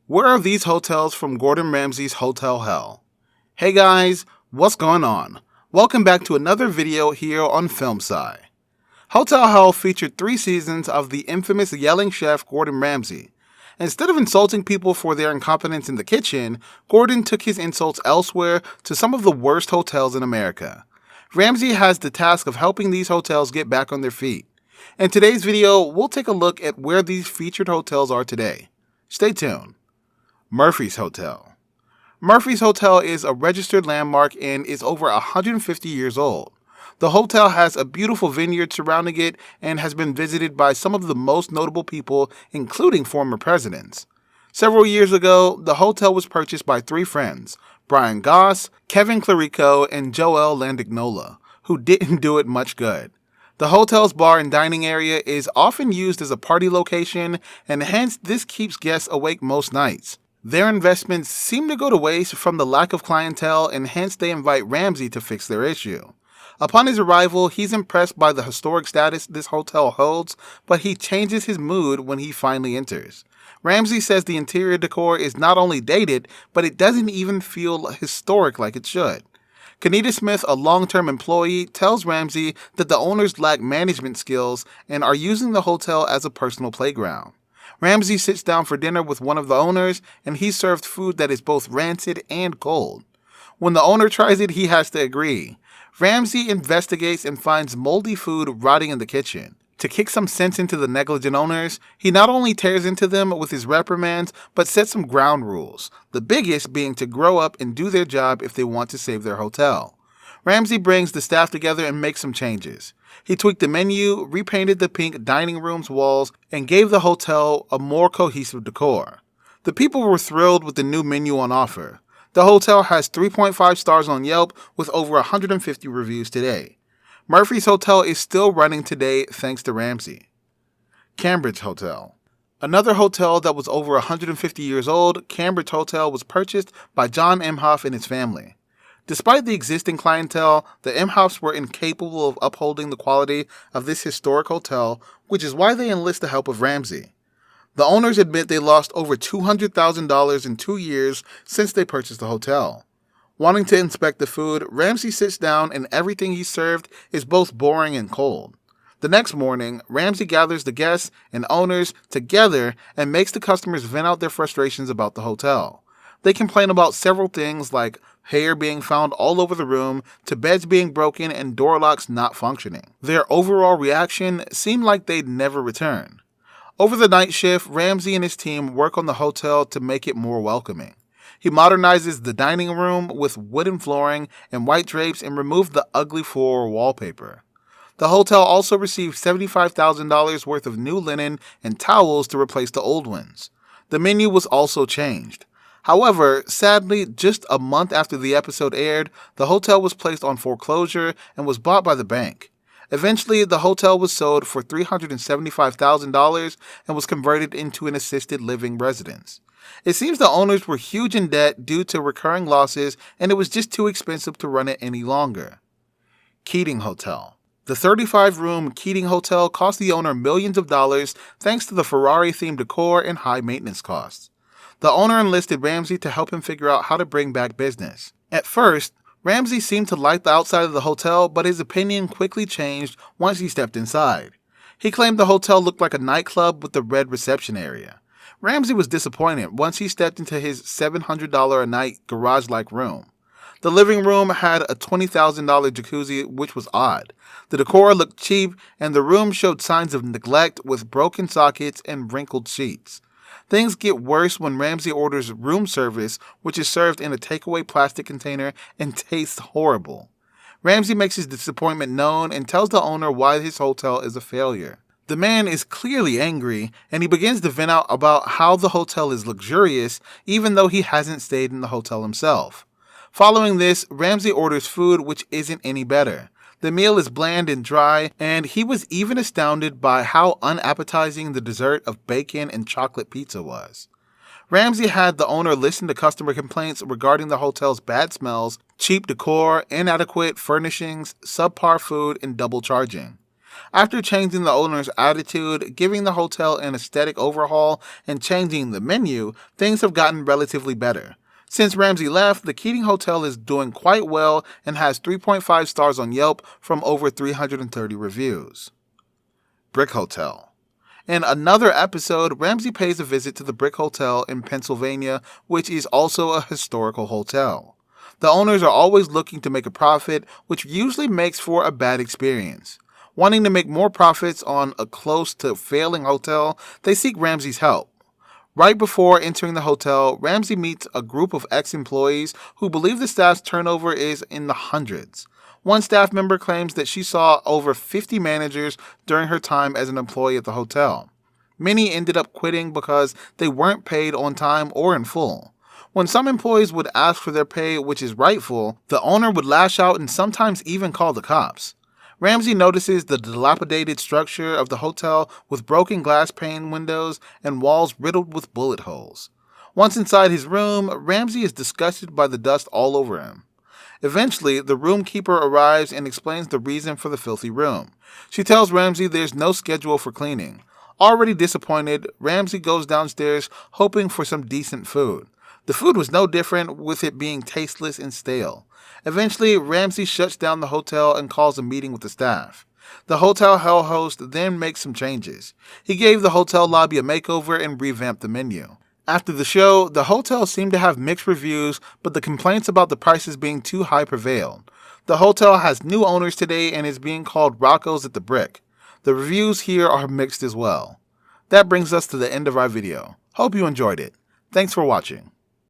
Where are these hotels from Gordon Ramsay's Hotel Hell? Hey guys, what's going on? Welcome back to another video here on FilmSci. Hotel Hell featured 3 seasons of the infamous yelling chef Gordon Ramsay. Instead of insulting people for their incompetence in the kitchen, Gordon took his insults elsewhere to some of the worst hotels in America. Ramsay has the task of helping these hotels get back on their feet. In today's video, we'll take a look at where these featured hotels are today. Stay tuned. Murphy's Hotel. Murphy's Hotel is a registered landmark and is over 150 years old. The hotel has a beautiful vineyard surrounding it and has been visited by some of the most notable people, including former presidents. Several years ago, the hotel was purchased by 3 friends, Brian Goss, Kevin Clarico, and Joel Landignola, who didn't do it much good. The hotel's bar and dining area is often used as a party location, and hence this keeps guests awake most nights. Their investments seem to go to waste from the lack of clientele, and hence they invite Ramsay to fix their issue. Upon his arrival, he's impressed by the historic status this hotel holds, but he changes his mood when he finally enters. Ramsay says the interior decor is not only dated, but it doesn't even feel historic like it should. Kenita Smith, a long-term employee, tells Ramsay that the owners lack management skills and are using the hotel as a personal playground. Ramsay sits down for dinner with one of the owners, and he's served food that is both rancid and cold. When the owner tries it, he has to agree. Ramsay investigates and finds moldy food rotting in the kitchen. To kick some sense into the negligent owners, he not only tears into them with his reprimands, but sets some ground rules, the biggest being to grow up and do their job if they want to save their hotel. Ramsay brings the staff together and makes some changes. He tweaked the menu, repainted the pink dining room's walls, and gave the hotel a more cohesive decor. The people were thrilled with the new menu on offer. The hotel has 3.5 stars on Yelp with over 150 reviews today. Murphy's Hotel is still running today thanks to Ramsay. Cambridge Hotel. Another hotel that was over 150 years old, Cambridge Hotel was purchased by John Imhoff and his family. Despite the existing clientele, the Imhoffs were incapable of upholding the quality of this historic hotel, which is why they enlist the help of Ramsay. The owners admit they lost over $200,000 in 2 years since they purchased the hotel. Wanting to inspect the food, Ramsay sits down and everything he's served is both boring and cold. The next morning, Ramsay gathers the guests and owners together and makes the customers vent out their frustrations about the hotel. They complain about several things like hair being found all over the room, to beds being broken and door locks not functioning. Their overall reaction seemed like they'd never return. Over the night shift, Ramsay and his team work on the hotel to make it more welcoming. He modernizes the dining room with wooden flooring and white drapes and removed the ugly floor wallpaper. The hotel also received $75,000 worth of new linen and towels to replace the old ones. The menu was also changed. However, sadly, just a month after the episode aired, the hotel was placed on foreclosure and was bought by the bank. Eventually, the hotel was sold for $375,000 and was converted into an assisted living residence. It seems the owners were huge in debt due to recurring losses, and it was just too expensive to run it any longer. Keating Hotel. The 35-room Keating Hotel cost the owner millions of dollars thanks to the Ferrari-themed decor and high maintenance costs. The owner enlisted Ramsay to help him figure out how to bring back business. At first, Ramsay seemed to like the outside of the hotel, but his opinion quickly changed once he stepped inside. He claimed the hotel looked like a nightclub with a red reception area. Ramsay was disappointed once he stepped into his $700 a night garage-like room. The living room had a $20,000 jacuzzi, which was odd. The decor looked cheap, and the room showed signs of neglect with broken sockets and wrinkled sheets. Things get worse when Ramsay orders room service, which is served in a takeaway plastic container and tastes horrible. Ramsay makes his disappointment known and tells the owner why his hotel is a failure. The man is clearly angry, and he begins to vent out about how the hotel is luxurious, even though he hasn't stayed in the hotel himself. Following this, Ramsay orders food which isn't any better. The meal is bland and dry, and he was even astounded by how unappetizing the dessert of bacon and chocolate pizza was. Ramsay had the owner listen to customer complaints regarding the hotel's bad smells, cheap decor, inadequate furnishings, subpar food, and double charging. After changing the owner's attitude, giving the hotel an aesthetic overhaul, and changing the menu, things have gotten relatively better. Since Ramsay left, the Keating Hotel is doing quite well and has 3.5 stars on Yelp from over 330 reviews. Brick Hotel. In another episode, Ramsay pays a visit to the Brick Hotel in Pennsylvania, which is also a historical hotel. The owners are always looking to make a profit, which usually makes for a bad experience. Wanting to make more profits on a close to failing hotel, they seek Ramsay's help. Right before entering the hotel, Ramsay meets a group of ex-employees who believe the staff's turnover is in the hundreds. One staff member claims that she saw over 50 managers during her time as an employee at the hotel. Many ended up quitting because they weren't paid on time or in full. When some employees would ask for their pay, which is rightful, the owner would lash out and sometimes even call the cops. Ramsay notices the dilapidated structure of the hotel with broken glass pane windows and walls riddled with bullet holes. Once inside his room, Ramsay is disgusted by the dust all over him. Eventually, the roomkeeper arrives and explains the reason for the filthy room. She tells Ramsay there's no schedule for cleaning. Already disappointed, Ramsay goes downstairs hoping for some decent food. The food was no different, with it being tasteless and stale. Eventually, Ramsay shuts down the hotel and calls a meeting with the staff. The Hotel Hell host then makes some changes. He gave the hotel lobby a makeover and revamped the menu. After the show, the hotel seemed to have mixed reviews, but the complaints about the prices being too high prevailed. The hotel has new owners today and is being called Rocco's at the Brick. The reviews here are mixed as well. That brings us to the end of our video. Hope you enjoyed it. Thanks for watching.